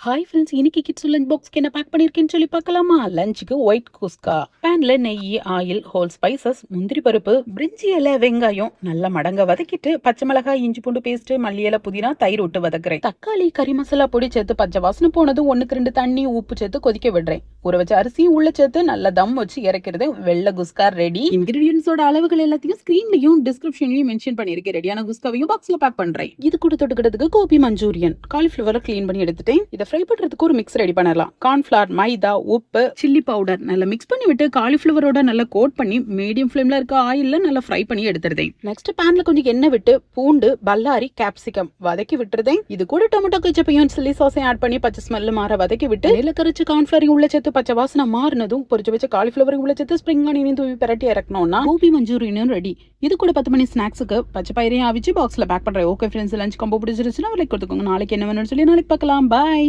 Hi friends, இன்னைக்கு kids lunch பாக்ஸ்க்கு என்ன back பண்ணியிருக்கேன்னு சொல்லி பார்க்கலாமா? லஞ்சுக்கு ஒயிட் குஸ்கா, பேன்ல நெய், ஆயில், ஹோல் ஸ்பைசஸ், முந்திரி பருப்பு, பிரிஞ்சி இலை, வெங்காயம் நல்லா மடங்க வதக்கிட்டு பச்சை மிளகாய், இஞ்சி பூண்டு பேஸ்ட், மல்லி இலை, புதினா, தயிர் விட்டு வதக்குறேன். தக்காளி, கறி மசாலா பொடி சேர்த்து பச்சை வாசனை போனதும் 1-2 தண்ணி, உப்பு சேர்த்து கொதிக்க விடுறேன். ஊற வச்ச அரிசியும் உள்ள சேர்த்து நல்லா தம் வச்சு இறக்கிறது. வெள்ளை குஸ்கா ரெடி. இன்கிரீடியன்ஸோட அளவுகள் எல்லாத்தையும் ஸ்கிரீன்லயும் டிஸ்கிரிப்ஷன்லயும் மென்ஷன் பண்ணிருக்கேன். ரெடியான குஸ்காவையும் பாக்ஸ்ல பேக் பண்றேன். இது கூட தொட்டுக்கிறதுக்கு கோபி மஞ்சூரியன், காலிஃபிளவரை கிளீன் பண்ணி எடுத்துட்டேன். இதை ஃப்ரை பண்றதுக்கு ஒரு மிக்ஸ் ரெடி பண்ணலாம். கார்ன்ஃபிளவர், மைதா, உப்பு, சில்லி பவுடர் நல்லா மிக்ஸ் பண்ணி விட்டு காலிஃபிளவரோட நல்லா கோட் பண்ணி மீடியம் ஃப்ளேம்ல இருக்க ஆயில்ல நல்லா ஃப்ரை பண்ணி எடுத்துருதேன். நெக்ஸ்ட் பேன்ல கொஞ்சம் எண்ணெய் விட்டு பூண்டு, பல்லாரி, கேப்சிகம் வதக்கி விட்டுருதேன். இது கூட டொமேட்டோ கெச்சப்பையும் சில்லி சாஸையும் ஆட் பண்ணி பச்சை ஸ்மெல் மாற வதக்கி விட்டு நெல்ல கரைச்சு கார்ன்ஃபிளவரையும் உள்ள சேர்த்து பச்சை வாசனை மாறினதும் பொரிச்சு வச்ச காலிஃபிளவரையும் உள்ள சேர்த்து ஸ்ப்ரிங் ஆனியனையும் தூவி பரட்டி இறக்கணும்னா கோபி மஞ்சூரியனும் ரெடி. இது கூட 10 மணி ஸ்நாக்ஸுக்கு பச்சை பயிரையும் அவிச்சு பாக்ஸ்ல பேக் பண்றேன். ஓகே ஃப்ரெண்ட்ஸ், லஞ்ச் காம்போ பிடிச்சிருச்சுன்னா லைக் கொடுத்துக்கோங்க. நாளைக்கு என்ன வேணும்னு சொல்லி நாளைக்கு பார்க்கலாம். பாய்.